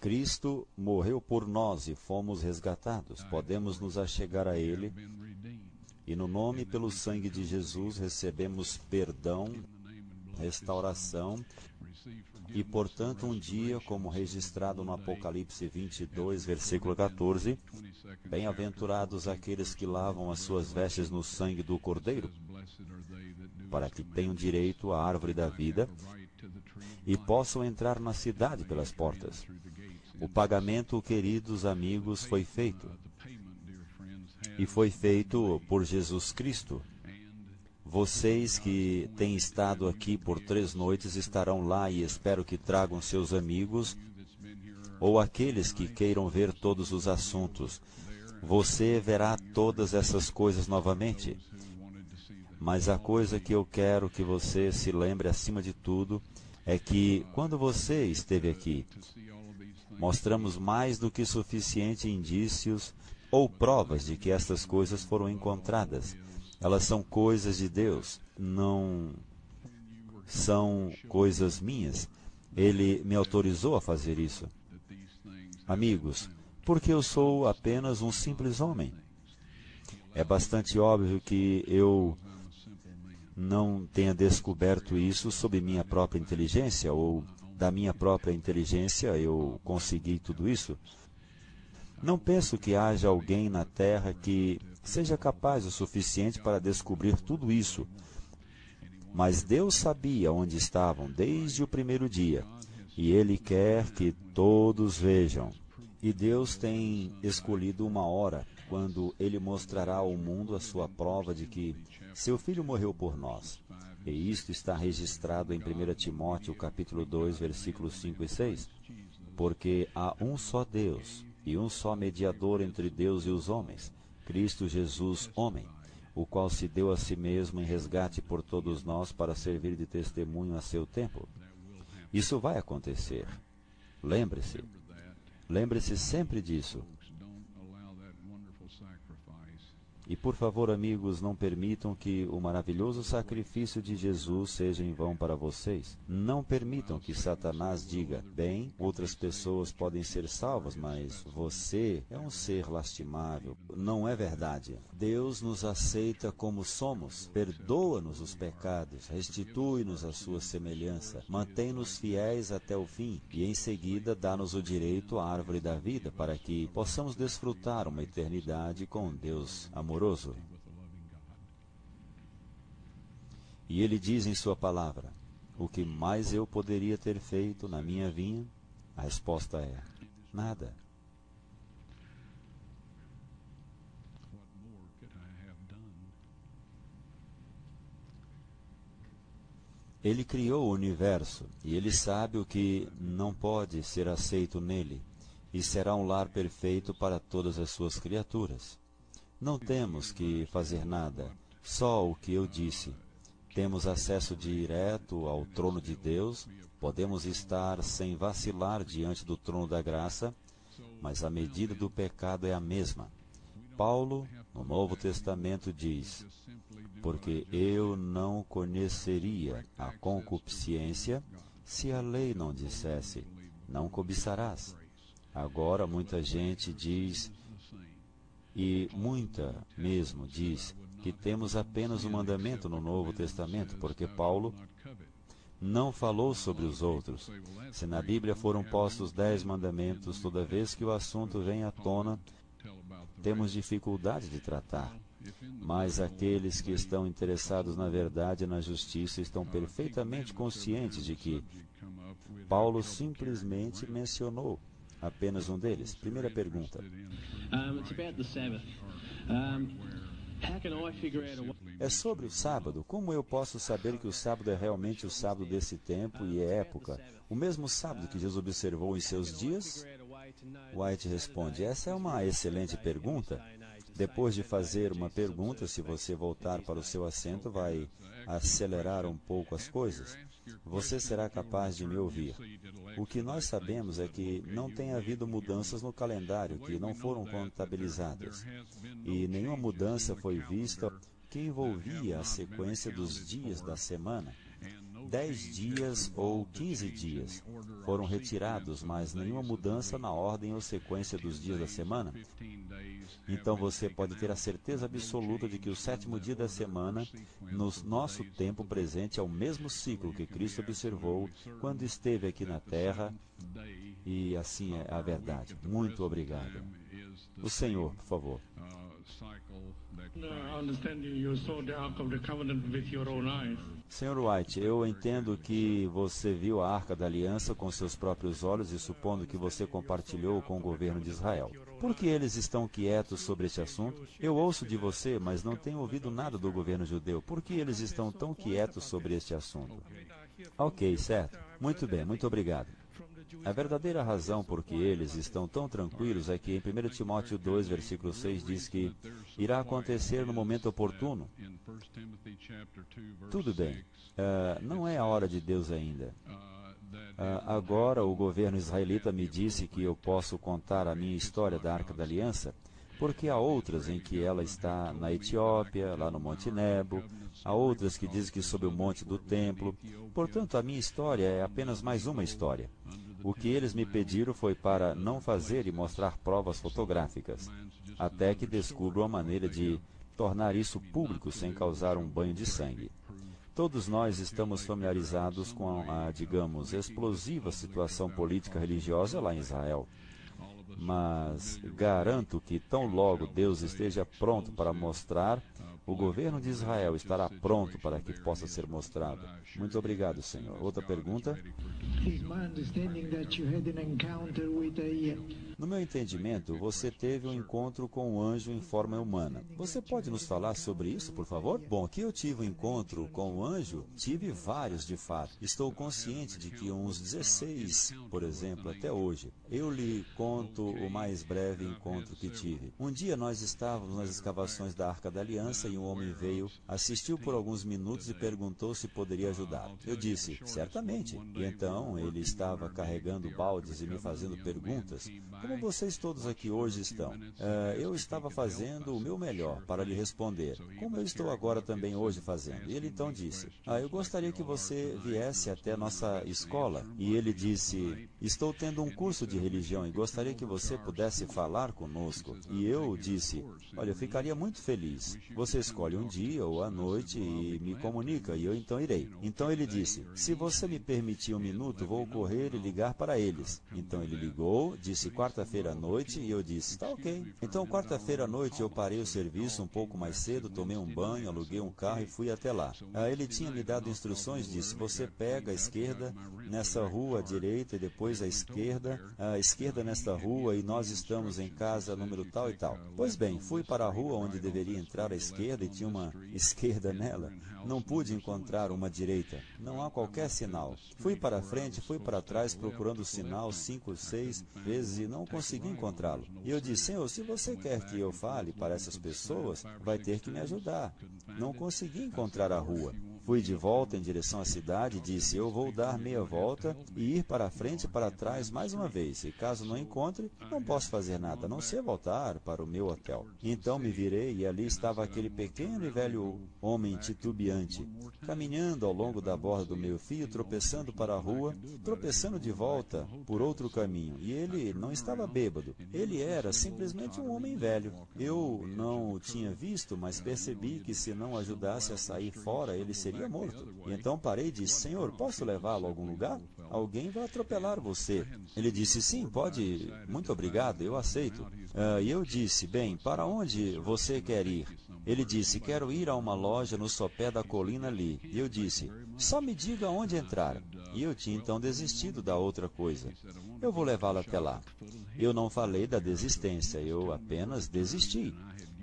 Cristo morreu por nós e fomos resgatados. Podemos nos achegar a Ele e no nome e pelo sangue de Jesus recebemos perdão, restauração e, portanto, um dia, como registrado no Apocalipse 22, versículo 14, bem-aventurados aqueles que lavam as suas vestes no sangue do Cordeiro, para que tenham direito à árvore da vida e possam entrar na cidade pelas portas. O pagamento, queridos amigos, foi feito. E foi feito por Jesus Cristo. Vocês que têm estado aqui por 3 noites estarão lá e espero que tragam seus amigos ou aqueles que queiram ver todos os assuntos. Você verá todas essas coisas novamente. Mas a coisa que eu quero que você se lembre acima de tudo é que, quando você esteve aqui, mostramos mais do que suficiente indícios ou provas de que estas coisas foram encontradas. Elas são coisas de Deus, não são coisas minhas. Ele me autorizou a fazer isso. Amigos, porque eu sou apenas um simples homem. É bastante óbvio que eu não tenha descoberto isso sob minha própria inteligência, ou da minha própria inteligência eu consegui tudo isso. Não penso que haja alguém na Terra que seja capaz o suficiente para descobrir tudo isso. Mas Deus sabia onde estavam desde o primeiro dia, e Ele quer que todos vejam. E Deus tem escolhido uma hora, quando Ele mostrará ao mundo a sua prova de que seu Filho morreu por nós. E isto está registrado em 1 Timóteo, capítulo 2, versículos 5 e 6. Porque há um só Deus, e um só mediador entre Deus e os homens, Cristo Jesus, homem, o qual se deu a si mesmo em resgate por todos nós para servir de testemunho a seu tempo. Isso vai acontecer. Lembre-se. Lembre-se sempre disso. E, por favor, amigos, não permitam que o maravilhoso sacrifício de Jesus seja em vão para vocês. Não permitam que Satanás diga, bem, outras pessoas podem ser salvas, mas você é um ser lastimável. Não é verdade. Deus nos aceita como somos, perdoa-nos os pecados, restitui-nos a sua semelhança, mantém-nos fiéis até o fim e, em seguida, dá-nos o direito à árvore da vida para que possamos desfrutar uma eternidade com Deus amoroso. E Ele diz em sua palavra, o que mais eu poderia ter feito na minha vinha? A resposta é, nada. Ele criou o universo, e Ele sabe o que não pode ser aceito nele, e será um lar perfeito para todas as suas criaturas. Não temos que fazer nada, só o que eu disse. Temos acesso direto ao trono de Deus, podemos estar sem vacilar diante do trono da graça, mas a medida do pecado é a mesma. Paulo, no Novo Testamento, diz, porque eu não conheceria a concupiscência se a lei não dissesse, não cobiçarás. Agora muita gente diz, e muita mesmo diz, que temos apenas um mandamento no Novo Testamento, porque Paulo não falou sobre os outros. Se na Bíblia foram postos 10 mandamentos, toda vez que o assunto vem à tona, temos dificuldade de tratar. Mas aqueles que estão interessados na verdade e na justiça estão perfeitamente conscientes de que Paulo simplesmente mencionou apenas um deles. Primeira pergunta. É sobre o sábado. Como eu posso saber que o sábado é realmente o sábado desse tempo e época? O mesmo sábado que Jesus observou em seus dias? White responde, essa é uma excelente pergunta. Depois de fazer uma pergunta, se você voltar para o seu assento, vai acelerar um pouco as coisas. Você será capaz de me ouvir. O que nós sabemos é que não tem havido mudanças no calendário, que não foram contabilizadas. E nenhuma mudança foi vista que envolvia a sequência dos dias da semana. 10 dias ou 15 dias. Foram retirados, mas nenhuma mudança na ordem ou sequência dos dias da semana. Então você pode ter a certeza absoluta de que o 7º dia da semana, no nosso tempo presente, é o mesmo ciclo que Cristo observou quando esteve aqui na Terra, e assim é a verdade. Muito obrigado. O Senhor, por favor. Sr. White, eu entendo que você viu a Arca da Aliança com seus próprios olhos e supondo que você compartilhou com o governo de Israel. Por que eles estão quietos sobre este assunto? Eu ouço de você, mas não tenho ouvido nada do governo judeu. Por que eles estão tão quietos sobre este assunto? Ok, certo. Muito bem, muito obrigado. A verdadeira razão por que eles estão tão tranquilos é que em 1 Timóteo 2, versículo 6 diz que irá acontecer no momento oportuno. Tudo bem, não é a hora de Deus ainda. Agora o governo israelita me disse que eu posso contar a minha história da Arca da Aliança, porque há outras em que ela está na Etiópia, lá no Monte Nebo, há outras que dizem que sob o Monte do Templo. Portanto, a minha história é apenas mais uma história. O que eles me pediram foi para não fazer e mostrar provas fotográficas, até que descubram a maneira de tornar isso público sem causar um banho de sangue. Todos nós estamos familiarizados com a, digamos, explosiva situação política religiosa lá em Israel. Mas garanto que tão logo Deus esteja pronto para mostrar, o governo de Israel estará pronto para que possa ser mostrado. Muito obrigado, Senhor. Outra pergunta? No meu entendimento, você teve um encontro com um anjo em forma humana. Você pode nos falar sobre isso, por favor? Bom, que eu tive um encontro com um anjo, tive vários de fato. Estou consciente de que uns 16, por exemplo, até hoje. Eu lhe conto o mais breve encontro que tive. Um dia nós estávamos nas escavações da Arca da Aliança e um homem veio, assistiu por alguns minutos e perguntou se poderia ajudar. Eu disse, certamente. E então ele estava carregando baldes e me fazendo perguntas, como vocês todos aqui hoje estão. Eu estava fazendo o meu melhor para lhe responder, como eu estou agora também hoje fazendo. E ele então disse, eu gostaria que você viesse até nossa escola. E ele disse, estou tendo um curso de religião e gostaria que você pudesse falar conosco. E eu disse, olha, eu ficaria muito feliz. Você escolhe um dia ou a noite e me comunica, e eu então irei. Então ele disse, se você me permitir um minuto, vou correr e ligar para eles. Então ele ligou, disse quarta-feira à noite, e eu disse, tá ok. Então quarta-feira à noite eu parei o serviço um pouco mais cedo, tomei um banho, aluguei um carro e fui até lá. Ele tinha me dado instruções, disse, você pega a esquerda nessa rua à direita e depois a esquerda nesta rua e nós estamos em casa número tal e tal. Pois bem, fui para a rua onde deveria entrar à esquerda e tinha uma esquerda nela. Não pude encontrar uma direita. Não há qualquer sinal. Fui para frente, fui para trás procurando o sinal 5 ou 6 vezes e não consegui encontrá-lo. E eu disse, Senhor, se você quer que eu fale para essas pessoas, vai ter que me ajudar. Não consegui encontrar a rua. Fui de volta em direção à cidade e disse, eu vou dar meia volta e ir para frente e para trás mais uma vez. E caso não encontre, não posso fazer nada, a não ser voltar para o meu hotel. Então me virei e ali estava aquele pequeno e velho homem titubeante, caminhando ao longo da borda do meio-fio, tropeçando para a rua, tropeçando de volta por outro caminho. E ele não estava bêbado, ele era simplesmente um homem velho. Eu não o tinha visto, mas percebi que se não ajudasse a sair fora, ele seria morto. E então parei e disse, Senhor, posso levá-lo a algum lugar? Alguém vai atropelar você. Ele disse, sim, pode, muito obrigado, eu aceito. E eu disse, bem, para onde você quer ir? Ele disse, quero ir a uma loja no sopé da colina ali. E eu disse, só me diga onde entrar. E eu tinha então desistido da outra coisa. Eu vou levá-lo até lá. Eu não falei da desistência, eu apenas desisti.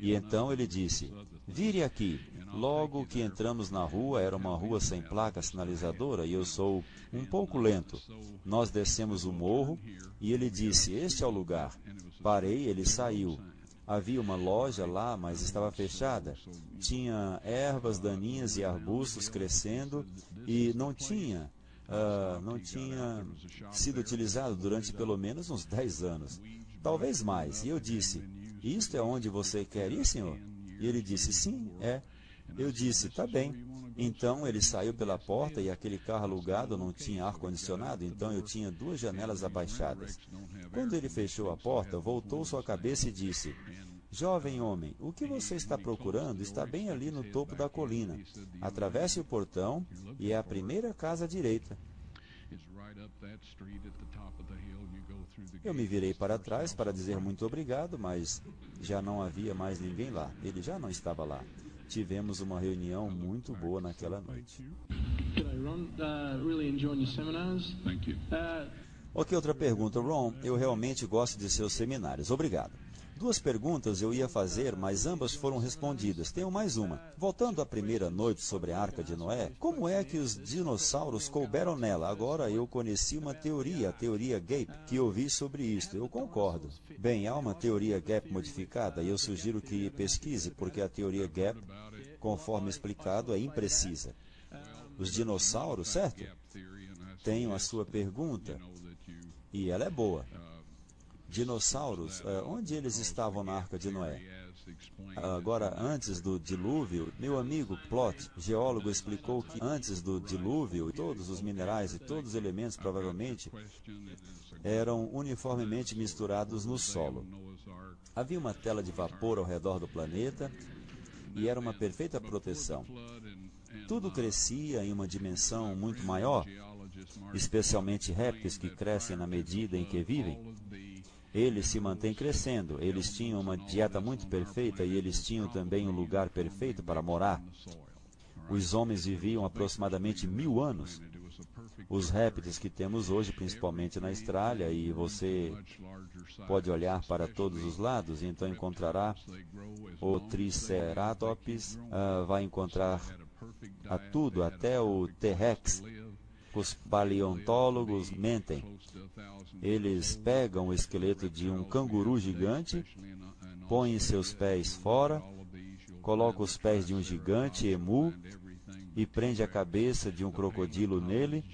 E então ele disse, vire aqui. Logo que entramos na rua, era uma rua sem placa sinalizadora e eu sou um pouco lento. Nós descemos o morro e ele disse, este é o lugar. Parei, ele saiu. Havia uma loja lá, mas estava fechada. Tinha ervas daninhas e arbustos crescendo e não tinha sido utilizado durante pelo menos uns 10 anos. Talvez mais. E eu disse, isto é onde você quer ir, senhor? E ele disse, sim, é. Eu disse, tá bem. Então ele saiu pela porta e aquele carro alugado não tinha ar-condicionado, então eu tinha 2 janelas abaixadas. Quando ele fechou a porta, voltou sua cabeça e disse, jovem homem, o que você está procurando está bem ali no topo da colina. Atravesse o portão e é a primeira casa à direita. Eu me virei para trás para dizer muito obrigado, mas já não havia mais ninguém lá. Ele já não estava lá. Tivemos uma reunião muito boa naquela noite. Ok, outra pergunta. Ron, eu realmente gosto de seus seminários. Obrigado. 2 perguntas eu ia fazer, mas ambas foram respondidas. Tenho mais uma. Voltando à primeira noite sobre a Arca de Noé, como é que os dinossauros couberam nela? Agora eu conheci uma teoria, a teoria Gape, que ouvi sobre isto. Eu concordo. Bem, há uma teoria Gape modificada e eu sugiro que pesquise, porque a teoria Gape, conforme explicado, é imprecisa. Os dinossauros, certo? Tenho a sua pergunta, e ela é boa. Dinossauros, onde eles estavam na Arca de Noé? Agora, antes do dilúvio, meu amigo Plot, geólogo, explicou que antes do dilúvio, todos os minerais e todos os elementos provavelmente eram uniformemente misturados no solo. Havia uma tela de vapor ao redor do planeta e era uma perfeita proteção. Tudo crescia em uma dimensão muito maior, especialmente répteis que crescem na medida em que vivem. Eles se mantêm crescendo, eles tinham uma dieta muito perfeita e eles tinham também um lugar perfeito para morar. Os homens viviam aproximadamente 1000 anos. Os répteis que temos hoje, principalmente na Austrália, e você pode olhar para todos os lados, e então encontrará o Triceratops, vai encontrar a tudo, até o T-Rex. Os paleontólogos mentem. Eles pegam o esqueleto de um canguru gigante, põem seus pés fora, colocam os pés de um gigante emu e prende a cabeça de um crocodilo nele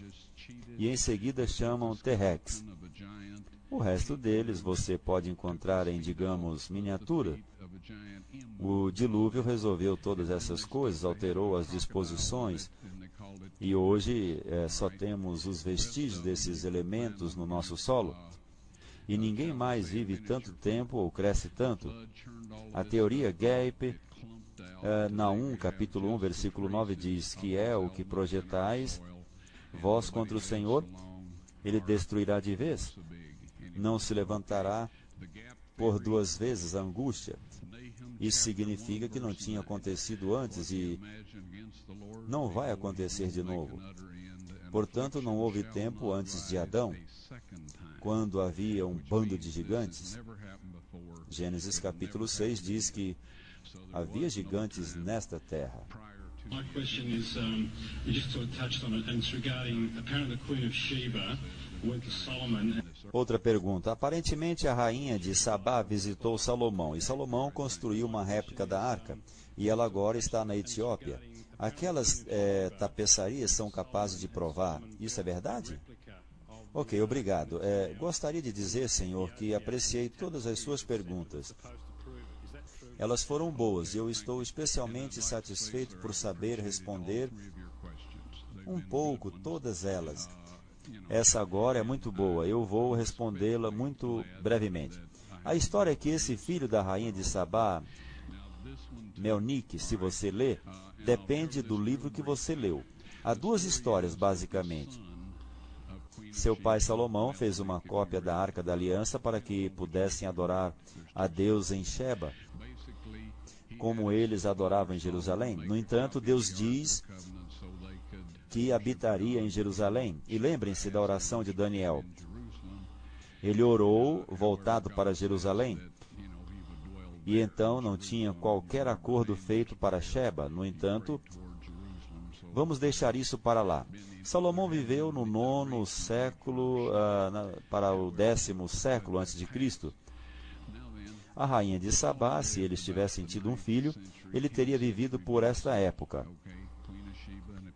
e em seguida chamam T-Rex. O resto deles você pode encontrar em, digamos, miniatura. O dilúvio resolveu todas essas coisas, alterou as disposições, e hoje só temos os vestígios desses elementos no nosso solo. E ninguém mais vive tanto tempo ou cresce tanto. A teoria Gape, Naum, capítulo 1, versículo 9, diz que é o que projetais, vós contra o Senhor, ele destruirá de vez. Não se levantará por 2 vezes a angústia. Isso significa que não tinha acontecido antes e não vai acontecer de novo. Portanto, não houve tempo antes de Adão, quando havia um bando de gigantes. Gênesis capítulo 6 diz que havia gigantes nesta terra. My question is, you just sort of touched on it, and it's regarding apparently the Queen of Sheba went to Solomon. Outra pergunta. Aparentemente, a rainha de Sabá visitou Salomão, e Salomão construiu uma réplica da arca, e ela agora está na Etiópia. Aquelas tapeçarias são capazes de provar. Isso é verdade? Ok, obrigado. Gostaria de dizer, senhor, que apreciei todas as suas perguntas. Elas foram boas e eu estou especialmente satisfeito por saber responder um pouco todas elas. Essa agora é muito boa, eu vou respondê-la muito brevemente. A história é que esse filho da rainha de Sabá, Melnique, se você ler, depende do livro que você leu. Há 2 histórias, basicamente. Seu pai Salomão fez uma cópia da Arca da Aliança para que pudessem adorar a Deus em Sheba, como eles adoravam em Jerusalém. No entanto, Deus diz que habitaria em Jerusalém. E lembrem-se da oração de Daniel. Ele orou voltado para Jerusalém. E então não tinha qualquer acordo feito para Sheba. No entanto, vamos deixar isso para lá. Salomão viveu no 9º século para o 10º século antes de Cristo. A rainha de Sabá, se eles tivessem tido um filho, ele teria vivido por esta época.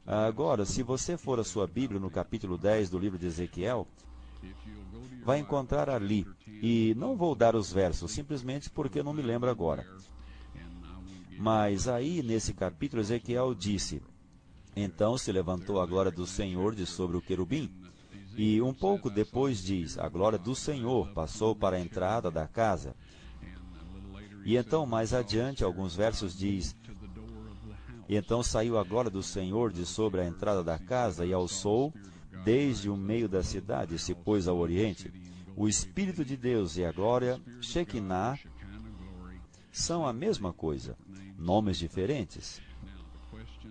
Agora, se você for à sua Bíblia, no capítulo 10 do livro de Ezequiel, vai encontrar ali, e não vou dar os versos, simplesmente porque eu não me lembro agora. Mas aí, nesse capítulo, Ezequiel disse: então se levantou a glória do Senhor de sobre o querubim. E um pouco depois diz: a glória do Senhor passou para a entrada da casa. E então, mais adiante, alguns versos diz: e então saiu a glória do Senhor de sobre a entrada da casa e alçou desde o meio da cidade e se pôs ao oriente. O Espírito de Deus e a glória Shekinah são a mesma coisa, nomes diferentes.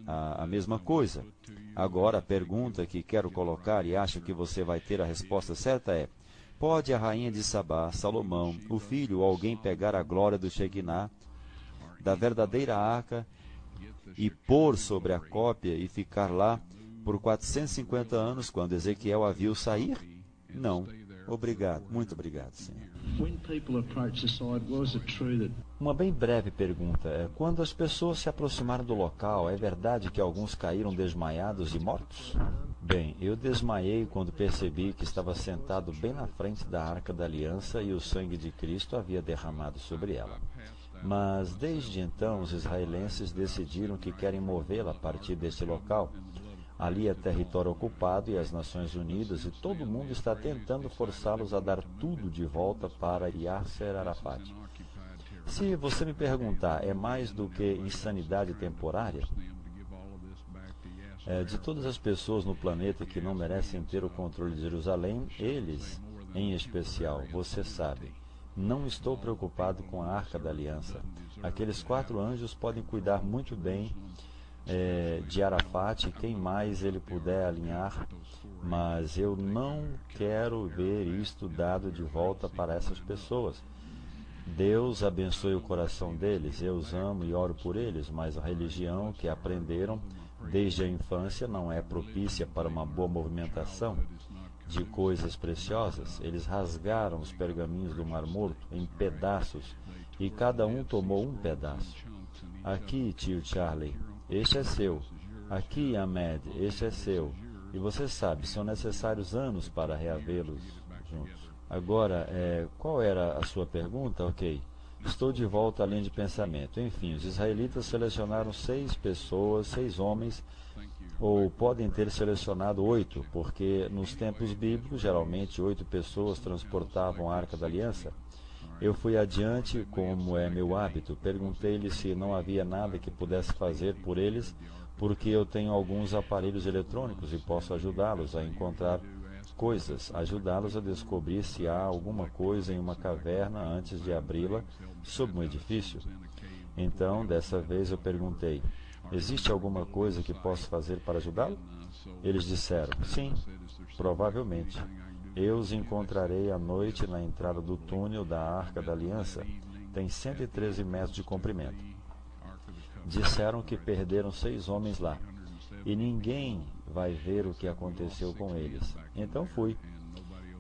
A mesma coisa. Agora, a pergunta que quero colocar e acho que você vai ter a resposta certa é: pode a rainha de Sabá, Salomão, o filho ou alguém pegar a glória do Shekinah, da verdadeira arca, e pôr sobre a cópia e ficar lá por 450 anos quando Ezequiel a viu sair? Não. Obrigado. Muito obrigado, Senhor. Uma bem breve pergunta é: quando as pessoas se aproximaram do local, é verdade que alguns caíram desmaiados e mortos? Bem, eu desmaiei quando percebi que estava sentado bem na frente da Arca da Aliança e o sangue de Cristo havia derramado sobre ela. Mas desde então os israelenses decidiram que querem movê-la a partir deste local. Ali é território ocupado e as Nações Unidas e todo mundo está tentando forçá-los a dar tudo de volta para Yasser Arafat. Se você me perguntar, é mais do que insanidade temporária? De todas as pessoas no planeta que não merecem ter o controle de Jerusalém, eles, em especial, você sabe, não estou preocupado com a Arca da Aliança. Aqueles 4 anjos podem cuidar muito bem de Arafat, quem mais ele puder alinhar, mas eu não quero ver isto dado de volta para essas pessoas. Deus abençoe o coração deles, eu os amo e oro por eles, mas a religião que aprenderam desde a infância não é propícia para uma boa movimentação de coisas preciosas. Eles rasgaram os pergaminhos do Mar Morto em pedaços e cada um tomou um pedaço. Aqui, tio Charlie, este é seu. Aqui, Ahmed, este é seu. E você sabe, são necessários anos para reavê-los juntos. Agora, qual era a sua pergunta? Ok. Estou de volta à linha de pensamento. Enfim, os israelitas selecionaram 6 pessoas, 6 homens, ou podem ter selecionado 8, porque nos tempos bíblicos, geralmente 8 pessoas transportavam a Arca da Aliança. Eu fui adiante, como é meu hábito, perguntei-lhe se não havia nada que pudesse fazer por eles, porque eu tenho alguns aparelhos eletrônicos e posso ajudá-los a encontrar coisas, ajudá-los a descobrir se há alguma coisa em uma caverna antes de abri-la sob um edifício. Então, dessa vez eu perguntei: existe alguma coisa que posso fazer para ajudá-lo? Eles disseram: sim, provavelmente. Eu os encontrarei à noite na entrada do túnel da Arca da Aliança. Tem 113 metros de comprimento. Disseram que perderam 6 homens lá. E ninguém vai ver o que aconteceu com eles. Então fui.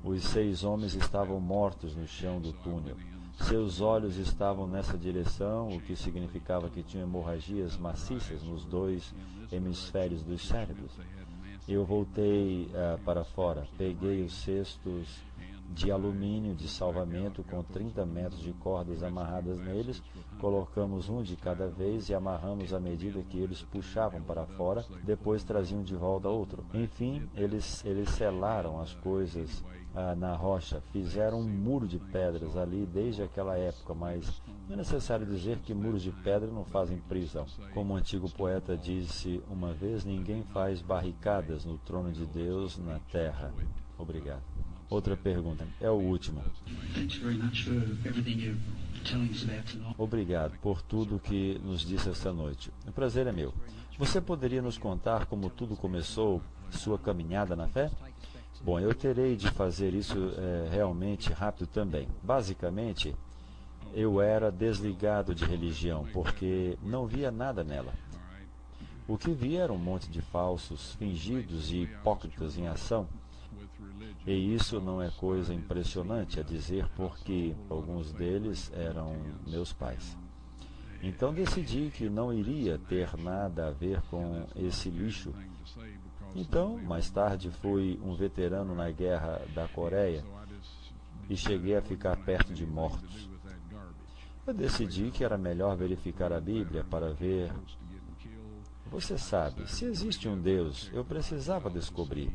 Os 6 homens estavam mortos no chão do túnel. Seus olhos estavam nessa direção, o que significava que tinham hemorragias maciças nos 2 hemisférios dos cérebros. Eu voltei para fora, peguei os cestos de alumínio de salvamento com 30 metros de cordas amarradas neles, colocamos um de cada vez e amarramos à medida que eles puxavam para fora, depois traziam de volta outro. Enfim, eles selaram as coisas na rocha, fizeram um muro de pedras ali desde aquela época, mas não é necessário dizer que muros de pedra não fazem prisão. Como o antigo poeta disse uma vez, ninguém faz barricadas no trono de Deus na terra. Obrigado. Outra pergunta, é o último. Obrigado por tudo que nos disse esta noite. O prazer é meu. Você poderia nos contar como tudo começou, sua caminhada na fé? Bom, eu terei de fazer isso realmente rápido também. Basicamente, eu era desligado de religião, porque não via nada nela. O que via era um monte de falsos, fingidos e hipócritas em ação. E isso não é coisa impressionante a dizer, porque alguns deles eram meus pais. Então decidi que não iria ter nada a ver com esse lixo. Então, mais tarde, fui um veterano na Guerra da Coreia e cheguei a ficar perto de mortos. Eu decidi que era melhor verificar a Bíblia para ver. Você sabe, se existe um Deus, eu precisava descobrir.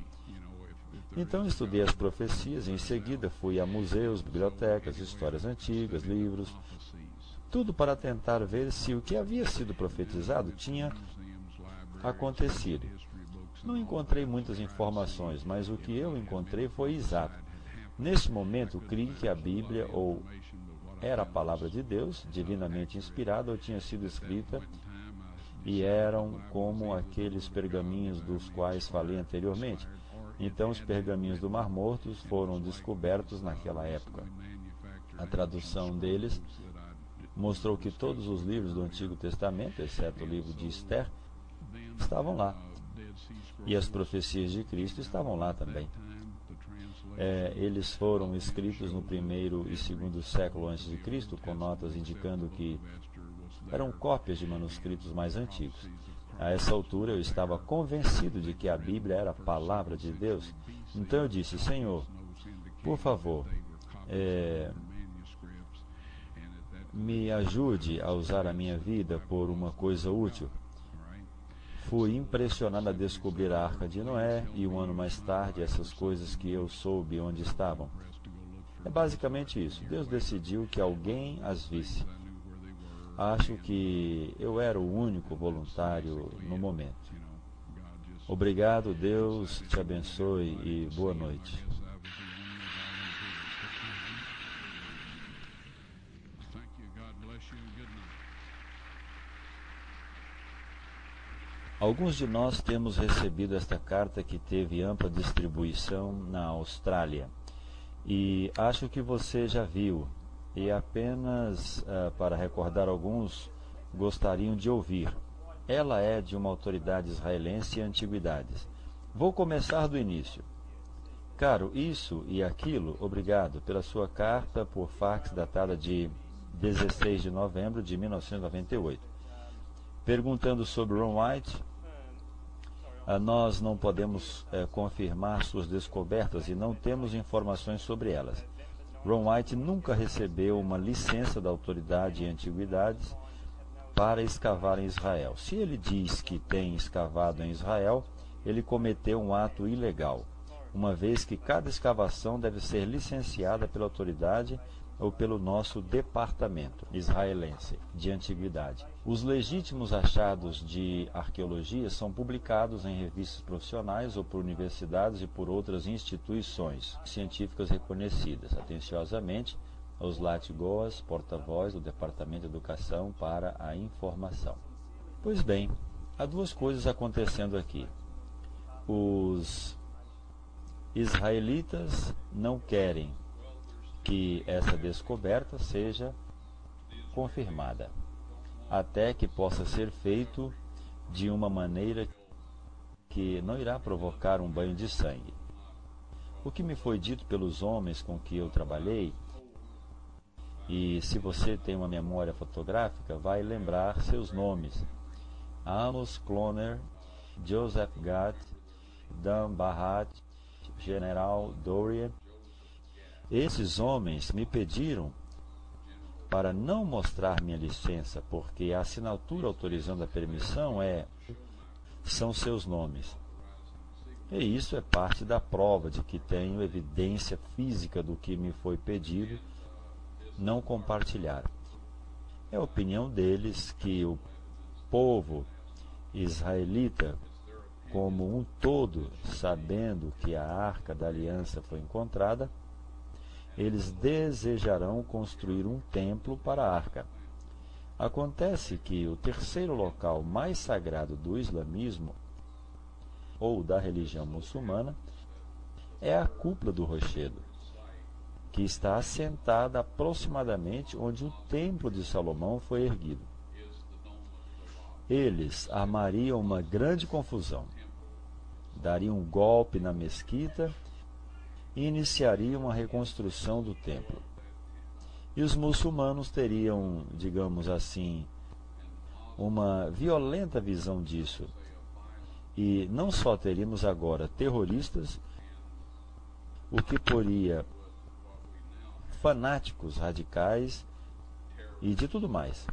Então estudei as profecias e em seguida fui a museus, bibliotecas, histórias antigas, livros, tudo para tentar ver se o que havia sido profetizado tinha acontecido. Não encontrei muitas informações, mas o que eu encontrei foi exato. Neste momento, criei que a Bíblia ou era a palavra de Deus, divinamente inspirada, ou tinha sido escrita e eram como aqueles pergaminhos dos quais falei anteriormente. Então, os pergaminhos do Mar Morto foram descobertos naquela época. A tradução deles mostrou que todos os livros do Antigo Testamento, exceto o livro de Esther, estavam lá. E as profecias de Cristo estavam lá também. Eles foram escritos no primeiro e segundo século antes de Cristo, com notas indicando que eram cópias de manuscritos mais antigos. A essa altura eu estava convencido de que a Bíblia era a palavra de Deus. Então eu disse: Senhor, por favor, me ajude a usar a minha vida por uma coisa útil. Fui impressionado a descobrir a Arca de Noé e um ano mais tarde essas coisas que eu soube onde estavam. É basicamente isso. Deus decidiu que alguém as visse. Acho que eu era o único voluntário no momento. Obrigado, Deus te abençoe e boa noite. Alguns de nós temos recebido esta carta que teve ampla distribuição na Austrália. E acho que você já viu. E apenas para recordar alguns, gostariam de ouvir. Ela é de uma autoridade israelense em antiguidades. Vou começar do início. Caro, isso e aquilo, obrigado pela sua carta por fax datada de 16 de novembro de 1998. Perguntando sobre Ron White, nós não podemos confirmar suas descobertas e não temos informações sobre elas. Ron White nunca recebeu uma licença da autoridade em antiguidades para escavar em Israel. Se ele diz que tem escavado em Israel, ele cometeu um ato ilegal, uma vez que cada escavação deve ser licenciada pela autoridade ou pelo nosso departamento israelense de antiguidade. Os legítimos achados de arqueologia são publicados em revistas profissionais ou por universidades e por outras instituições científicas reconhecidas. Atenciosamente, os Latgoas, porta-voz do Departamento de Educação para a Informação. Pois bem, há duas coisas acontecendo aqui. Os israelitas não querem que essa descoberta seja confirmada, até que possa ser feito de uma maneira que não irá provocar um banho de sangue. O que me foi dito pelos homens com que eu trabalhei, e se você tem uma memória fotográfica, vai lembrar seus nomes: Amos Kloner, Joseph Gatt, Dan Bahat, General Dorian. Esses homens me pediram para não mostrar minha licença, porque a assinatura autorizando a permissão são seus nomes. E isso é parte da prova de que tenho evidência física do que me foi pedido não compartilhar. É a opinião deles que o povo israelita, como um todo, sabendo que a Arca da Aliança foi encontrada, eles desejarão construir um templo para a arca. Acontece que o terceiro local mais sagrado do islamismo ou da religião muçulmana é a cúpula do rochedo, que está assentada aproximadamente onde o templo de Salomão foi erguido. Eles armariam uma grande confusão, dariam um golpe na mesquita e iniciariam a reconstrução do templo. E os muçulmanos teriam, digamos assim, uma violenta visão disso. E não só teríamos agora terroristas, o que poria fanáticos radicais e de tudo mais.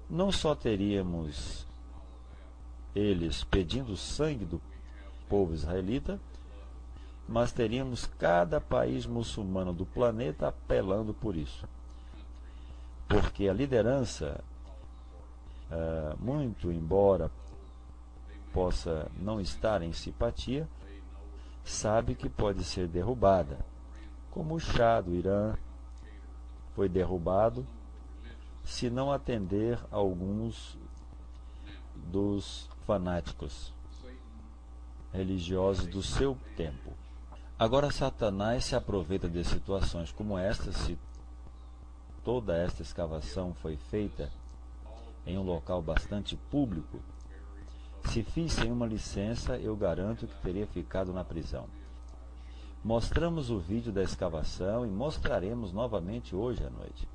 Não só teríamos eles pedindo o sangue do povo israelita, mas teríamos cada país muçulmano do planeta apelando por isso. Porque a liderança, muito embora possa não estar em simpatia, sabe que pode ser derrubada, como o Shah do Irã foi derrubado se não atender a alguns dos fanáticos religiosos do seu tempo. Agora Satanás se aproveita de situações como esta. Se toda esta escavação foi feita em um local bastante público, se fiz sem uma licença, eu garanto que teria ficado na prisão. Mostramos o vídeo da escavação e mostraremos novamente hoje à noite.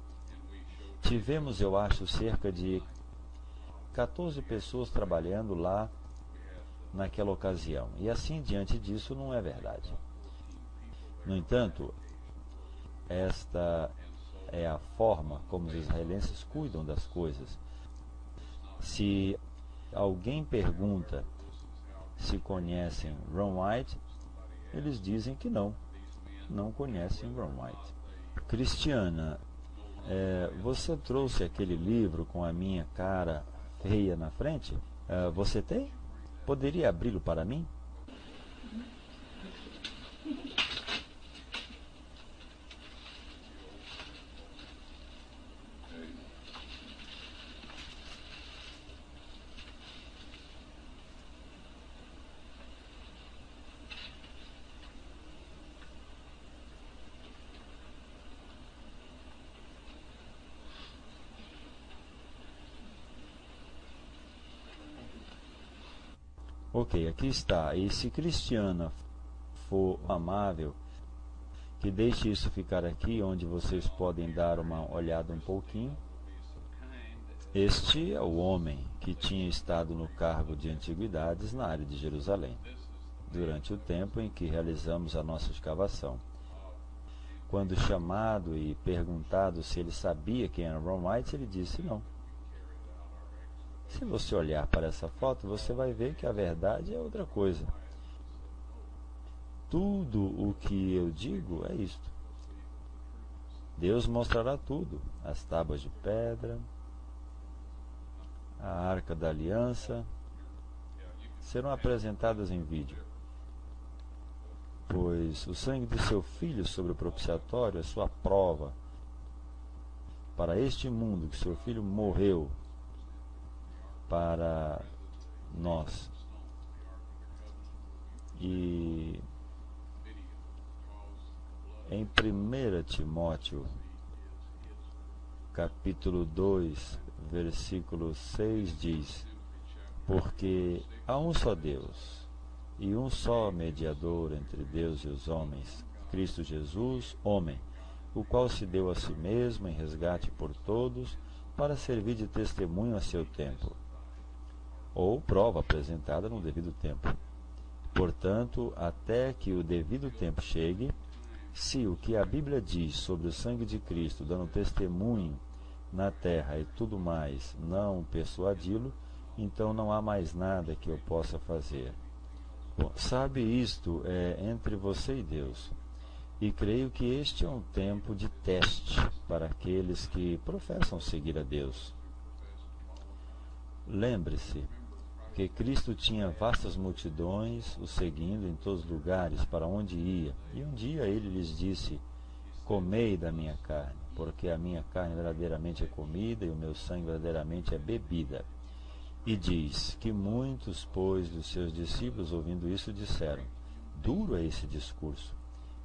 Tivemos, eu acho, cerca de 14 pessoas trabalhando lá naquela ocasião. E assim, diante disso, não é verdade. No entanto, esta é a forma como os israelenses cuidam das coisas. Se alguém pergunta se conhecem Ron White, eles dizem que não conhecem Ron White. Cristiana, você trouxe aquele livro com a minha cara feia na frente? Você tem? Poderia abri-lo para mim? Ok, aqui está. E se Cristiana for amável, que deixe isso ficar aqui, onde vocês podem dar uma olhada um pouquinho. Este é o homem que tinha estado no cargo de antiguidades na área de Jerusalém, durante o tempo em que realizamos a nossa escavação. Quando chamado e perguntado se ele sabia quem era Ron White, ele disse não. Se você olhar para essa foto, você vai ver que a verdade é outra coisa. Tudo o que eu digo é isto. Deus mostrará tudo: as tábuas de pedra, a arca da aliança, serão apresentadas em vídeo. Pois o sangue de seu filho sobre o propiciatório é sua prova para este mundo que seu filho morreu para nós. E em 1 Timóteo capítulo 2 versículo 6 diz: porque há um só Deus e um só mediador entre Deus e os homens, Cristo Jesus, homem, o qual se deu a si mesmo em resgate por todos, para servir de testemunho a seu tempo, ou prova apresentada no devido tempo. Portanto, até que o devido tempo chegue, se o que a Bíblia diz sobre o sangue de Cristo, dando testemunho na terra e tudo mais, não persuadi-lo, então não há mais nada que eu possa fazer. Bom, sabe, isto é entre você e Deus. E creio que este é um tempo de teste para aqueles que professam seguir a Deus. Lembre-se que Cristo tinha vastas multidões o seguindo em todos os lugares para onde ia. E um dia ele lhes disse: comei da minha carne, porque a minha carne verdadeiramente é comida e o meu sangue verdadeiramente é bebida. E diz que muitos, pois, dos seus discípulos, ouvindo isso, disseram: duro é esse discurso.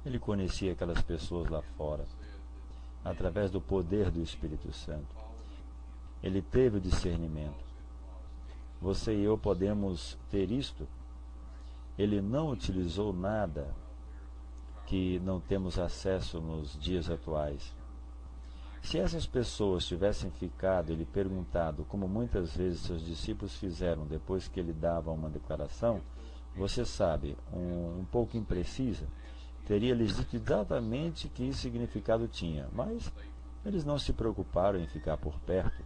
Ele conhecia aquelas pessoas lá fora, através do poder do Espírito Santo. Ele teve o discernimento. Você e eu podemos ter isto. Ele não utilizou nada que não temos acesso nos dias atuais. Se essas pessoas tivessem ficado e lhe perguntado, como muitas vezes seus discípulos fizeram depois que ele dava uma declaração, você sabe, um pouco imprecisa, teria lhes dito exatamente que significado tinha, mas Eles não se preocuparam em ficar por perto.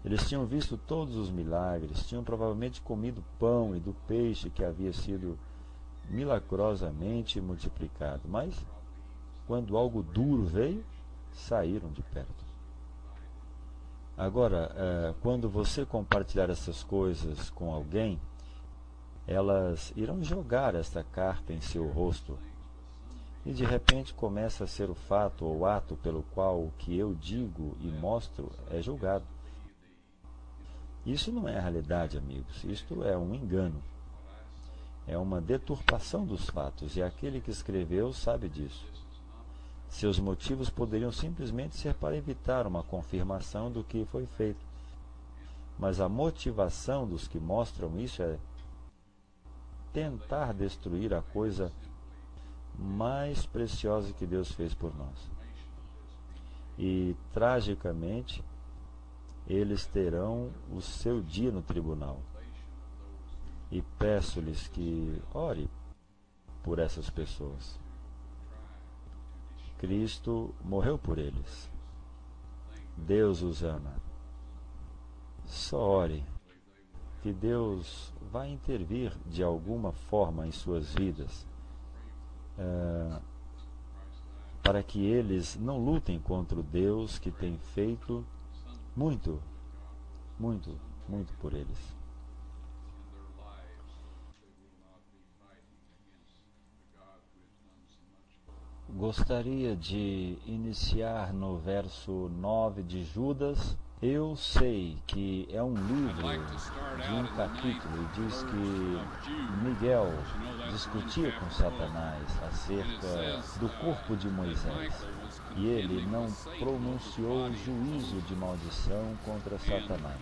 Eles tinham visto todos os milagres, tinham provavelmente comido pão e do peixe que havia sido milagrosamente multiplicado. Mas, quando algo duro veio, saíram de perto. Agora, quando você compartilhar essas coisas com alguém, elas irão jogar esta carta em seu rosto. E de repente começa a ser o fato ou ato pelo qual o que eu digo e mostro é julgado. Isso não é a realidade, amigos. Isto é um engano. É uma deturpação dos fatos, e aquele que escreveu sabe disso. Seus motivos poderiam simplesmente ser para evitar uma confirmação do que foi feito. Mas a motivação dos que mostram isso é tentar destruir a coisa mais preciosa que Deus fez por nós. E, tragicamente, eles terão o seu dia no tribunal. E peço-lhes que ore por essas pessoas. Cristo morreu por eles. Deus os ama. Só ore que Deus vai intervir de alguma forma em suas vidas, para que eles não lutem contra o Deus que tem feito muito, muito, muito por eles. Gostaria de iniciar no verso 9 de Judas. Eu sei que é um livro de um capítulo e diz que Miguel discutia com Satanás acerca do corpo de Moisés. E ele não pronunciou juízo de maldição contra Satanás.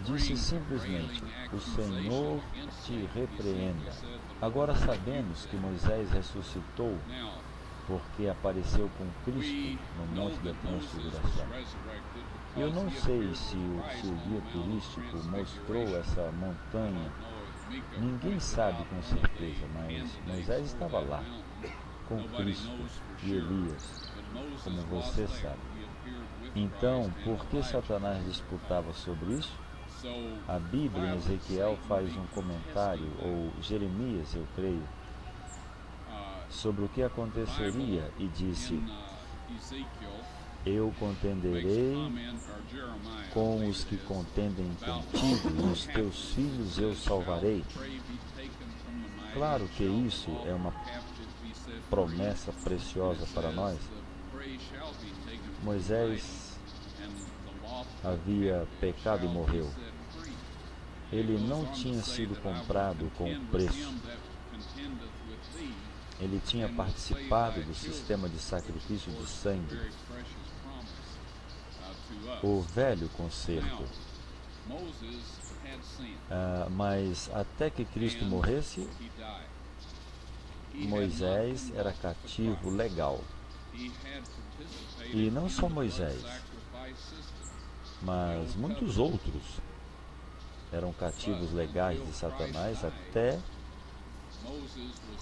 Disse simplesmente: o Senhor te repreenda. Agora sabemos que Moisés ressuscitou porque apareceu com Cristo no Monte da Transfiguração. Eu não sei se o guia turístico mostrou essa montanha. Ninguém sabe com certeza, mas Moisés estava lá, com Cristo e Elias, como você sabe. Então, por que Satanás disputava sobre isso? A Bíblia em Ezequiel faz um comentário, ou Jeremias, eu creio, sobre o que aconteceria, e disse: eu contenderei com os que contendem contigo, e os teus filhos eu salvarei. Claro que isso é uma promessa preciosa para nós. Moisés havia pecado e morreu. Ele não tinha sido comprado com preço. Ele tinha participado do sistema de sacrifício de sangue, o velho concerto. Mas até que Cristo morresse, Moisés era cativo legal. E não só Moisés, mas muitos outros eram cativos legais de Satanás até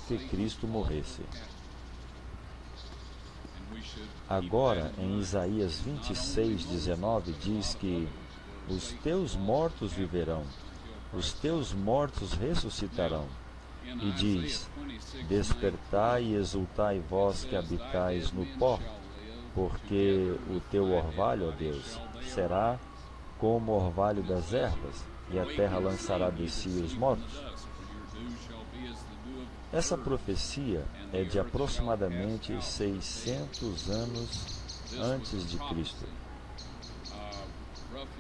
que Cristo morresse. Agora, em Isaías 26:19, diz que os teus mortos viverão, os teus mortos ressuscitarão. E diz: despertai e exultai vós que habitais no pó, porque o teu orvalho, ó Deus, será como o orvalho das ervas, e a terra lançará de si os mortos. Essa profecia é de aproximadamente 600 anos antes de Cristo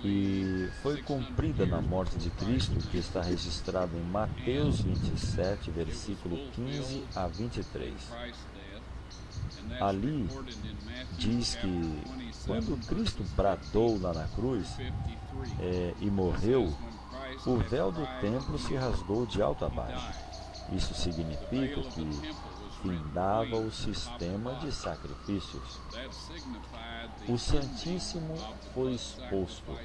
e foi cumprida na morte de Cristo, que está registrado em Mateus 27, versículo 15 a 23. Ali diz que quando Cristo bradou lá na cruz e morreu, o véu do templo se rasgou de alto a baixo. Isso significa que findava o sistema de sacrifícios. O Santíssimo foi exposto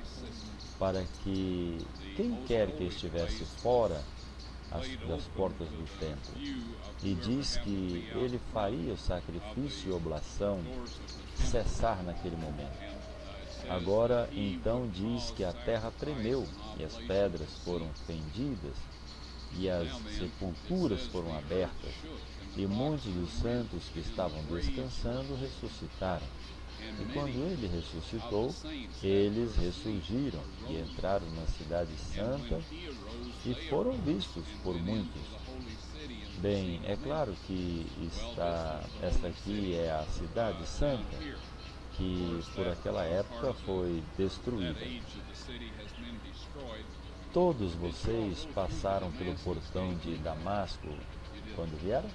para que quem quer que estivesse fora das portas do templo, e diz que ele faria o sacrifício e oblação cessar naquele momento. Agora, então, diz que a terra tremeu, e as pedras foram fendidas, e as sepulturas foram abertas, e muitos dos santos que estavam descansando ressuscitaram. E quando ele ressuscitou, eles ressurgiram e entraram na cidade santa e foram vistos por muitos. Bem, é claro que esta aqui é a cidade santa, que por aquela época foi destruída. Todos vocês passaram pelo portão de Damasco quando vieram?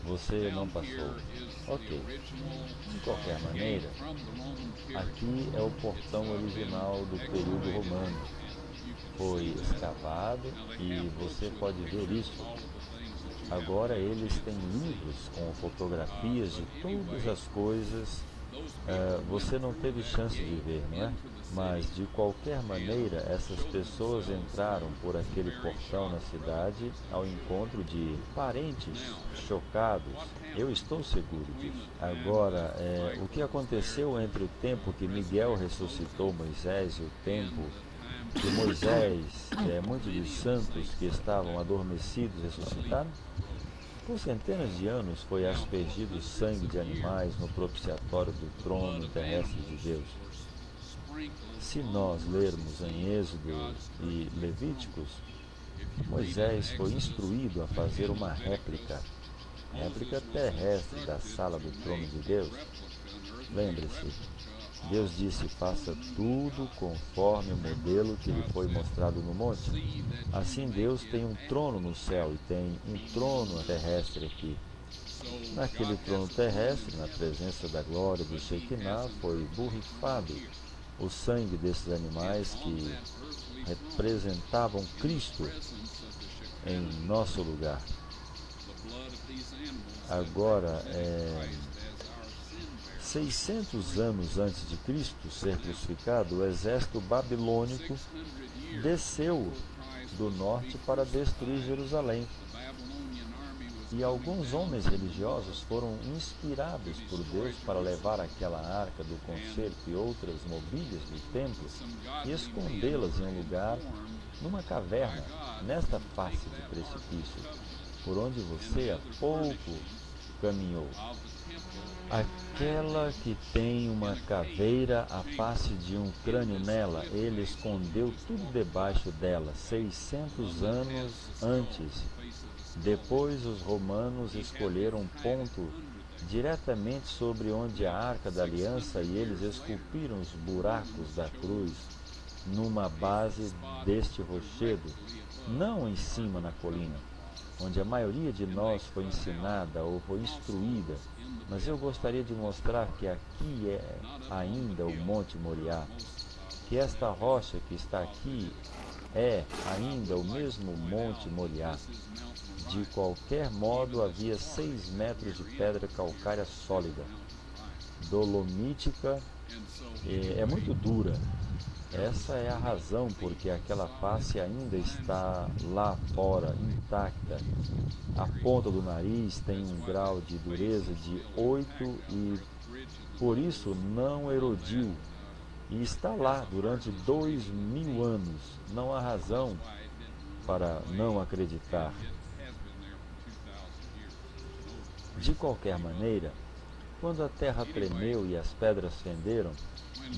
Você não passou. Ok. De qualquer maneira, aqui é o portão original do período romano. Foi escavado e você pode ver isso. Agora eles têm livros com fotografias de todas as coisas. Você não teve chance de ver, não é? Mas, de qualquer maneira, essas pessoas entraram por aquele portão na cidade ao encontro de parentes chocados. Eu estou seguro disso. Agora, o que aconteceu entre o tempo que Miguel ressuscitou Moisés e o tempo que Moisés, muitos dos santos que estavam adormecidos, ressuscitaram? Por centenas de anos foi aspergido sangue de animais no propiciatório do trono terrestre de Deus. Se nós lermos em Êxodo e Levíticos, Moisés foi instruído a fazer uma réplica terrestre da sala do trono de Deus. Lembre-se, Deus disse: faça tudo conforme o modelo que lhe foi mostrado no monte. Assim Deus tem um trono no céu e tem um trono terrestre aqui. Naquele trono terrestre, na presença da glória do Shekinah, foi borrifado o sangue desses animais que representavam Cristo em nosso lugar. Agora, 600 anos antes de Cristo ser crucificado, o exército babilônico desceu do norte para destruir Jerusalém. E alguns homens religiosos foram inspirados por Deus para levar aquela arca do concerto e outras mobílias do templo e escondê-las em um lugar, numa caverna, nesta face de precipício, por onde você há pouco caminhou. Aquela que tem uma caveira, a face de um crânio nela, ele escondeu tudo debaixo dela, 600 anos antes. Depois os romanos escolheram um ponto diretamente sobre onde a Arca da Aliança e eles esculpiram os buracos da cruz numa base deste rochedo, não em cima na colina, onde a maioria de nós foi ensinada ou foi instruída. Mas eu gostaria de mostrar que aqui é ainda o Monte Moriá, que esta rocha que está aqui é ainda o mesmo Monte Moriá. De qualquer modo, havia 6 metros de pedra calcária sólida, dolomítica, é muito dura. Essa é a razão porque aquela face ainda está lá fora, intacta. A ponta do nariz tem um grau de dureza de 8 e, por isso, não erodiu. E está lá durante 2000 anos. Não há razão para não acreditar. De qualquer maneira, quando a terra tremeu e as pedras fenderam,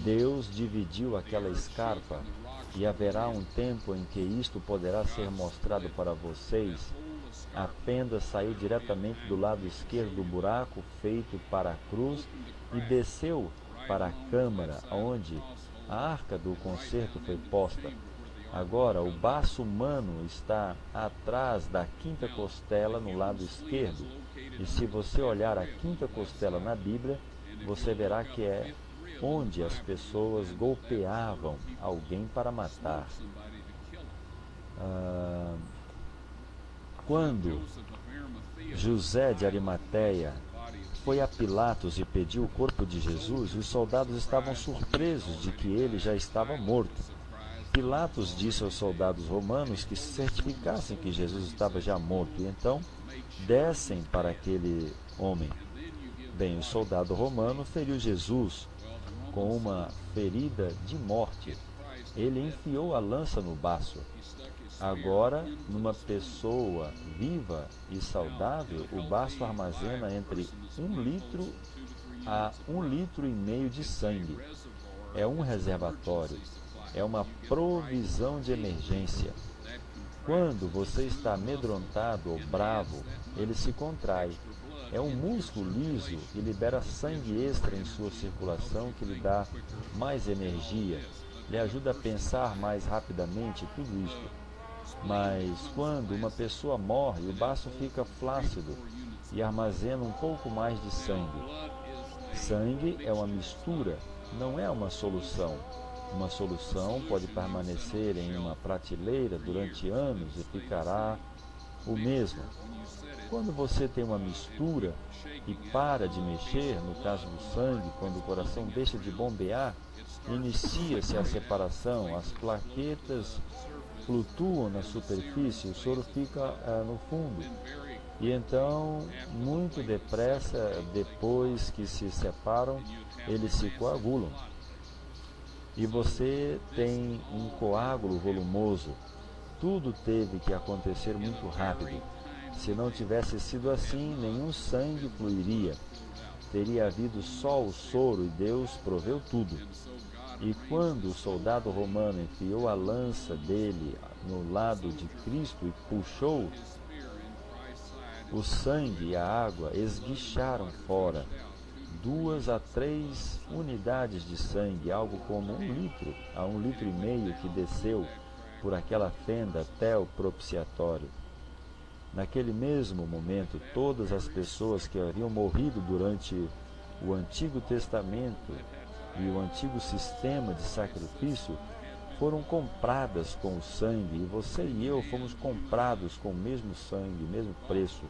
Deus dividiu aquela escarpa, e haverá um tempo em que isto poderá ser mostrado para vocês. A fenda saiu diretamente do lado esquerdo do buraco feito para a cruz e desceu para a câmara, onde a arca do concerto foi posta. Agora, o baço humano está atrás da quinta costela no lado esquerdo. E se você olhar a quinta costela na Bíblia, você verá que é onde as pessoas golpeavam alguém para matar. Quando José de Arimateia foi a Pilatos e pediu o corpo de Jesus, os soldados estavam surpresos de que ele já estava morto. Pilatos disse aos soldados romanos que se certificassem que Jesus estava já morto, e então dessem para aquele homem. Bem, o soldado romano feriu Jesus, com uma ferida de morte. Ele enfiou a lança no baço. Agora, numa pessoa viva e saudável, o baço armazena entre 1 litro a 1,5 litros de sangue. É um reservatório, é uma provisão de emergência. Quando você está amedrontado ou bravo, ele se contrai. É um músculo liso e libera sangue extra em sua circulação que lhe dá mais energia, lhe ajuda a pensar mais rapidamente, tudo isso. Mas quando uma pessoa morre, o baço fica flácido e armazena um pouco mais de sangue. Sangue é uma mistura, não é uma solução. Uma solução pode permanecer em uma prateleira durante anos e ficará o mesmo. Quando você tem uma mistura e para de mexer, no caso do sangue, quando o coração deixa de bombear, inicia-se a separação, as plaquetas flutuam na superfície, o soro fica no fundo. E então, muito depressa, depois que se separam, eles se coagulam. E você tem um coágulo volumoso. Tudo teve que acontecer muito rápido. Se não tivesse sido assim, nenhum sangue fluiria. Teria havido só o soro e Deus proveu tudo. E quando o soldado romano enfiou a lança dele no lado de Cristo e puxou, o sangue e a água esguicharam fora. 2 a 3 unidades de sangue, algo como 1 litro a 1,5 litros que desceu por aquela fenda até o propiciatório. Naquele mesmo momento, todas as pessoas que haviam morrido durante o Antigo Testamento e o antigo sistema de sacrifício foram compradas com o sangue, e você e eu fomos comprados com o mesmo sangue, o mesmo preço.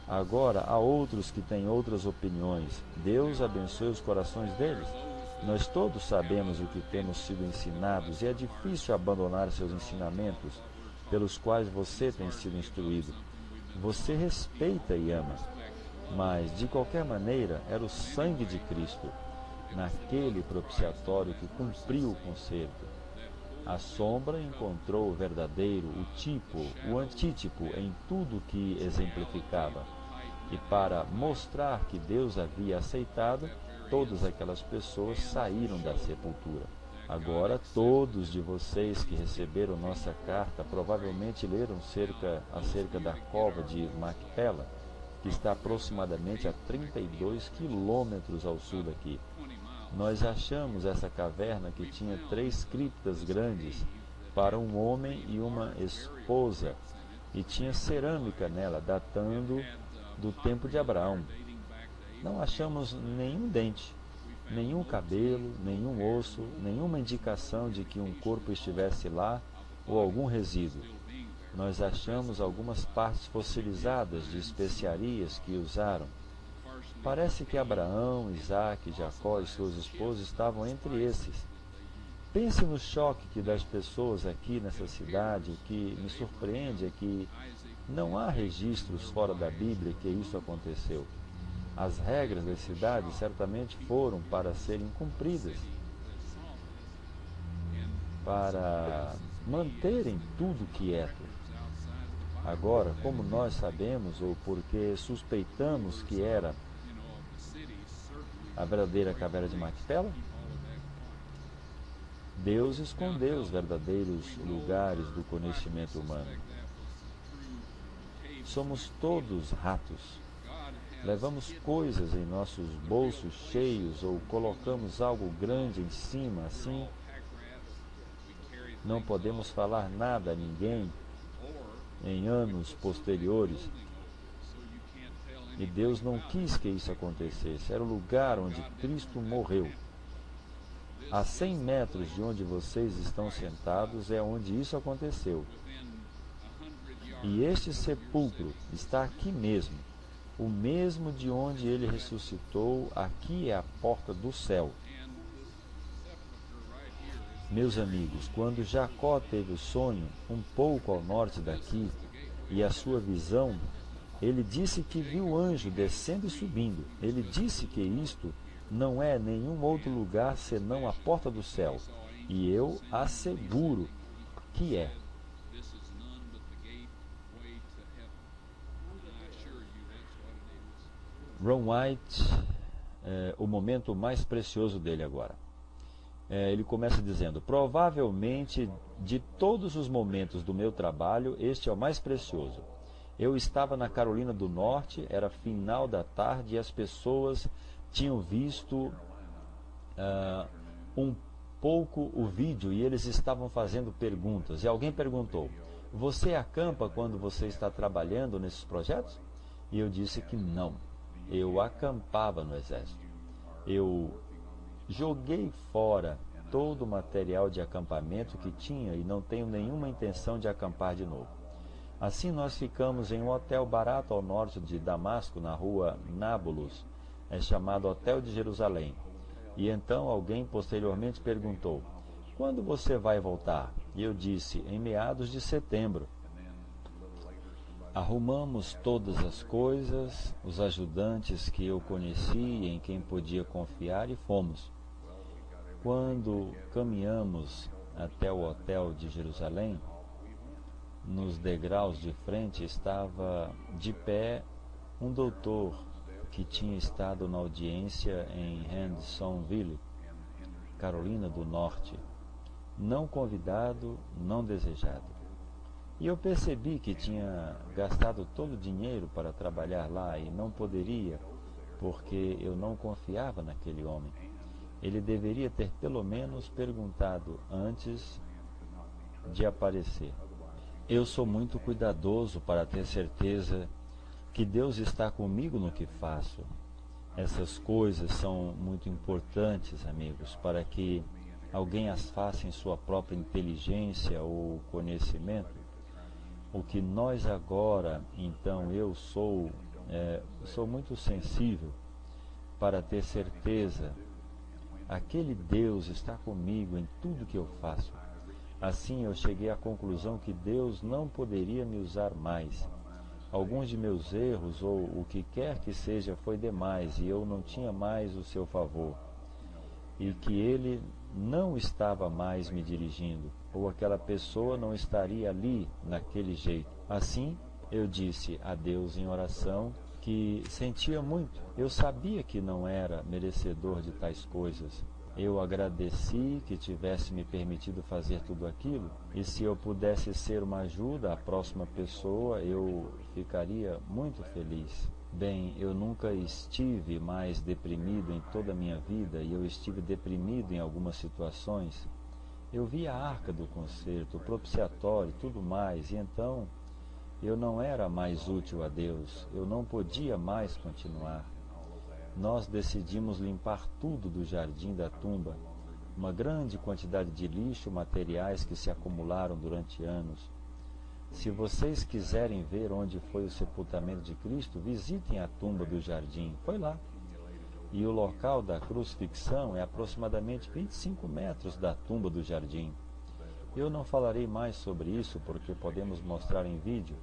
Agora, há outros que têm outras opiniões. Deus abençoe os corações deles. Nós todos sabemos o que temos sido ensinados, e é difícil abandonar seus ensinamentos pelos quais você tem sido instruído. Você respeita e ama, mas, de qualquer maneira, era o sangue de Cristo, naquele propiciatório, que cumpriu o concerto. A sombra encontrou o verdadeiro, o tipo, o antítipo em tudo que exemplificava. E para mostrar que Deus havia aceitado, todas aquelas pessoas saíram da sepultura. Agora, todos de vocês que receberam nossa carta provavelmente leram acerca da cova de Macpela, que está aproximadamente a 32 quilômetros ao sul daqui. Nós achamos essa caverna que tinha 3 criptas grandes para um homem e uma esposa, e tinha cerâmica nela, datando do tempo de Abraão. Não achamos nenhum dente, nenhum cabelo, nenhum osso, nenhuma indicação de que um corpo estivesse lá ou algum resíduo. Nós achamos algumas partes fossilizadas de especiarias que usaram. Parece que Abraão, Isaac, Jacó e suas esposas estavam entre esses. Pense no choque que das pessoas aqui nessa cidade. O que me surpreende é que não há registros fora da Bíblia que isso aconteceu. As regras da cidade certamente foram para serem cumpridas, para manterem tudo quieto. Agora, como nós sabemos, ou porque suspeitamos que era a verdadeira caverna de Macpela, Deus escondeu os verdadeiros lugares do conhecimento humano. Somos todos ratos. Levamos coisas em nossos bolsos cheios ou colocamos algo grande em cima, assim não podemos falar nada a ninguém em anos posteriores. E Deus não quis que isso acontecesse. Era o lugar onde Cristo morreu. A 100 metros de onde vocês estão sentados é onde isso aconteceu. E este sepulcro está aqui mesmo, o mesmo de onde ele ressuscitou. Aqui é a porta do céu. Meus amigos, quando Jacó teve o sonho, um pouco ao norte daqui, e a sua visão, ele disse que viu o anjo descendo e subindo. Ele disse que isto não é nenhum outro lugar senão a porta do céu, e eu asseguro que é. Ron White, o momento mais precioso dele agora. Ele começa dizendo: provavelmente de todos os momentos do meu trabalho, este é o mais precioso. Eu estava na Carolina do Norte, era final da tarde e as pessoas tinham visto um pouco o vídeo e eles estavam fazendo perguntas. E alguém perguntou: você acampa quando você está trabalhando nesses projetos? E eu disse que não. Eu acampava no exército. Eu joguei fora todo o material de acampamento que tinha e não tenho nenhuma intenção de acampar de novo. Assim nós ficamos em um hotel barato ao norte de Damasco, na rua Nablus, chamado Hotel de Jerusalém. E então alguém posteriormente perguntou: quando você vai voltar? E eu disse: em meados de setembro. Arrumamos todas as coisas, os ajudantes que eu conhecia, em quem podia confiar, e fomos. Quando caminhamos até o hotel de Jerusalém, nos degraus de frente estava de pé um doutor que tinha estado na audiência em Hendersonville, Carolina do Norte, não convidado, não desejado. E eu percebi que tinha gastado todo o dinheiro para trabalhar lá e não poderia, porque eu não confiava naquele homem. Ele deveria ter pelo menos perguntado antes de aparecer. Eu sou muito cuidadoso para ter certeza que Deus está comigo no que faço. Essas coisas são muito importantes, amigos, para que alguém as faça em sua própria inteligência ou conhecimento. O que nós agora, então, eu sou muito sensível para ter certeza. Aquele Deus está comigo em tudo que eu faço. Assim eu cheguei à conclusão que Deus não poderia me usar mais. Alguns de meus erros, ou o que quer que seja, foi demais, e eu não tinha mais o seu favor. E que Ele não estava mais me dirigindo, ou aquela pessoa não estaria ali naquele jeito. Assim, eu disse a Deus em oração que sentia muito. Eu sabia que não era merecedor de tais coisas. Eu agradeci que tivesse me permitido fazer tudo aquilo, e se eu pudesse ser uma ajuda à próxima pessoa, eu ficaria muito feliz. Bem, eu nunca estive mais deprimido em toda a minha vida, e eu estive deprimido em algumas situações. Eu vi a arca do concerto, o propiciatório e tudo mais, e então eu não era mais útil a Deus, eu não podia mais continuar. Nós decidimos limpar tudo do jardim da tumba, uma grande quantidade de lixo, materiais que se acumularam durante anos. Se vocês quiserem ver onde foi o sepultamento de Cristo, visitem a tumba do jardim. Foi lá. E o local da crucifixão é aproximadamente 25 metros da tumba do jardim. Eu não falarei mais sobre isso porque podemos mostrar em vídeo.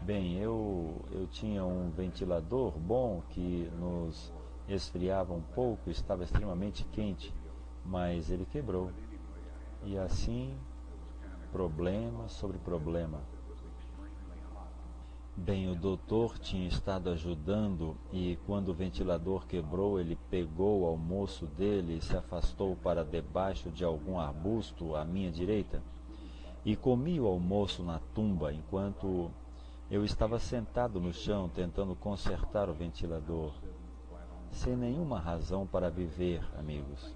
Bem, eu tinha um ventilador bom que nos esfriava um pouco, estava extremamente quente, mas ele quebrou. E assim, problema sobre problema. Bem, o doutor tinha estado ajudando e quando o ventilador quebrou, ele pegou o almoço dele e se afastou para debaixo de algum arbusto à minha direita e comia o almoço na tumba enquanto eu estava sentado no chão tentando consertar o ventilador. Sem nenhuma razão para viver, amigos.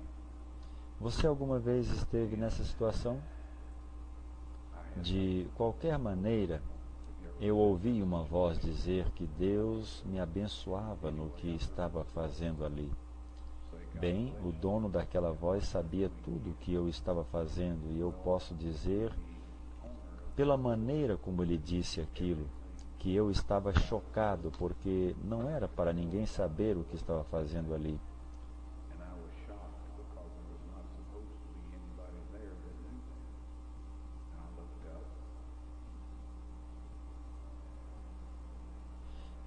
Você alguma vez esteve nessa situação? De qualquer maneira, eu ouvi uma voz dizer que Deus me abençoava no que estava fazendo ali. Bem, o dono daquela voz sabia tudo o que eu estava fazendo e eu posso dizer, pela maneira como ele disse aquilo, que eu estava chocado porque não era para ninguém saber o que estava fazendo ali.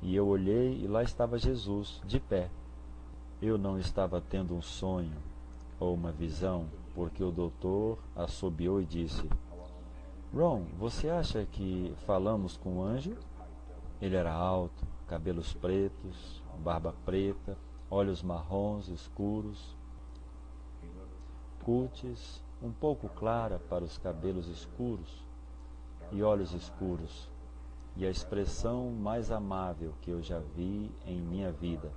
E eu olhei e lá estava Jesus, de pé. Eu não estava tendo um sonho ou uma visão, porque o doutor assobiou e disse: Ron, você acha que falamos com um anjo? Ele era alto, cabelos pretos, barba preta, olhos marrons escuros, cútis um pouco clara para os cabelos escuros e olhos escuros, e a expressão mais amável que eu já vi em minha vida.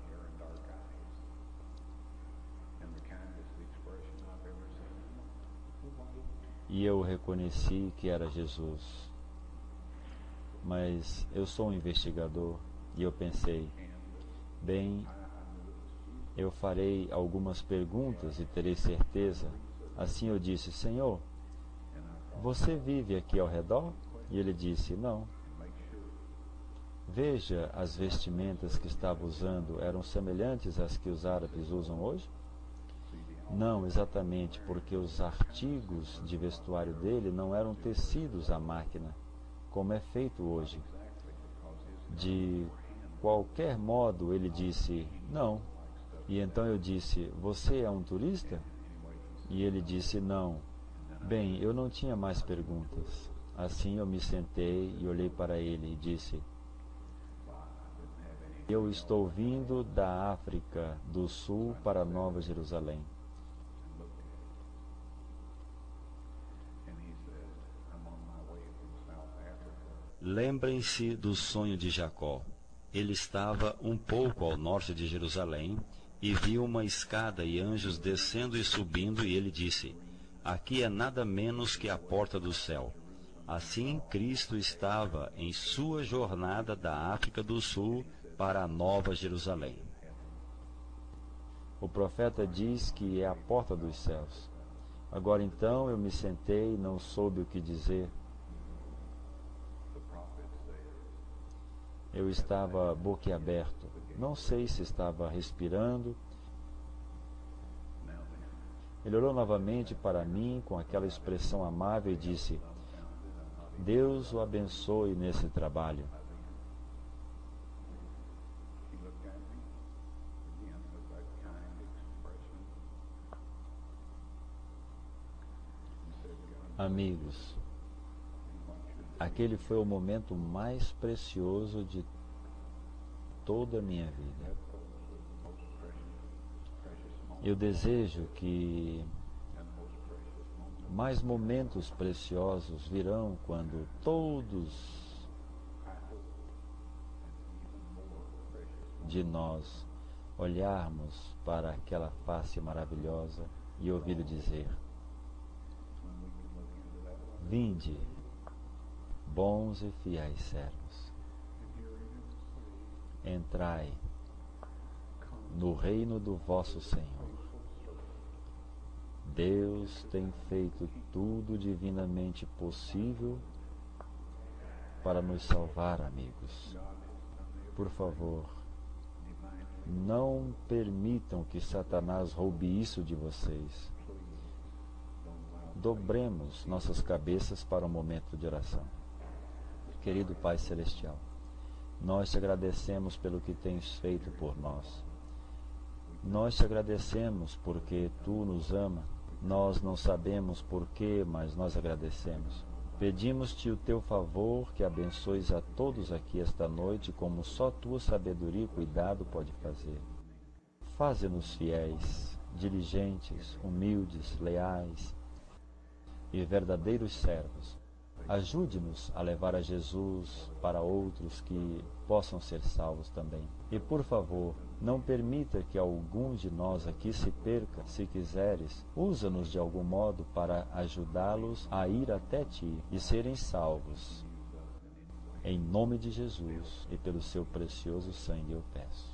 E eu reconheci que era Jesus. Mas eu sou um investigador e eu pensei, bem, eu farei algumas perguntas e terei certeza. Assim eu disse: Senhor, você vive aqui ao redor? E ele disse: não. Veja, as vestimentas que estava usando eram semelhantes às que os árabes usam hoje? Não, exatamente, porque os artigos de vestuário dele não eram tecidos à máquina, como é feito hoje. De qualquer modo, ele disse: não. E então eu disse: você é um turista? E ele disse: não. Bem, eu não tinha mais perguntas. Assim eu me sentei e olhei para ele e disse: eu estou vindo da África do Sul para Nova Jerusalém. Lembrem-se do sonho de Jacó. Ele estava um pouco ao norte de Jerusalém e viu uma escada e anjos descendo e subindo, e ele disse: aqui é nada menos que a porta do céu. Assim, Cristo estava em sua jornada da África do Sul para a Nova Jerusalém. O profeta diz que é a porta dos céus. Agora então eu me sentei e não soube o que dizer. Eu estava boquiaberto. Não sei se estava respirando. Ele olhou novamente para mim com aquela expressão amável e disse: Deus o abençoe nesse trabalho. Amigos, aquele foi o momento mais precioso de toda a minha vida. Eu desejo que mais momentos preciosos virão quando todos de nós olharmos para aquela face maravilhosa e ouvir dizer: vinde, bons e fiéis servos, entrai no reino do vosso Senhor. Deus tem feito tudo divinamente possível para nos salvar, amigos. Por favor, não permitam que Satanás roube isso de vocês. Dobremos nossas cabeças para um momento de oração. Querido Pai Celestial, nós te agradecemos pelo que tens feito por nós. Nós te agradecemos porque tu nos ama. Nós não sabemos porquê, mas nós agradecemos. Pedimos-te o teu favor, que abençoes a todos aqui esta noite, como só tua sabedoria e cuidado pode fazer. Faze-nos fiéis, diligentes, humildes, leais e verdadeiros servos. Ajude-nos a levar a Jesus para outros que possam ser salvos também. E por favor, não permita que algum de nós aqui se perca. Se quiseres, usa-nos de algum modo para ajudá-los a ir até ti e serem salvos. Em nome de Jesus e pelo seu precioso sangue eu peço.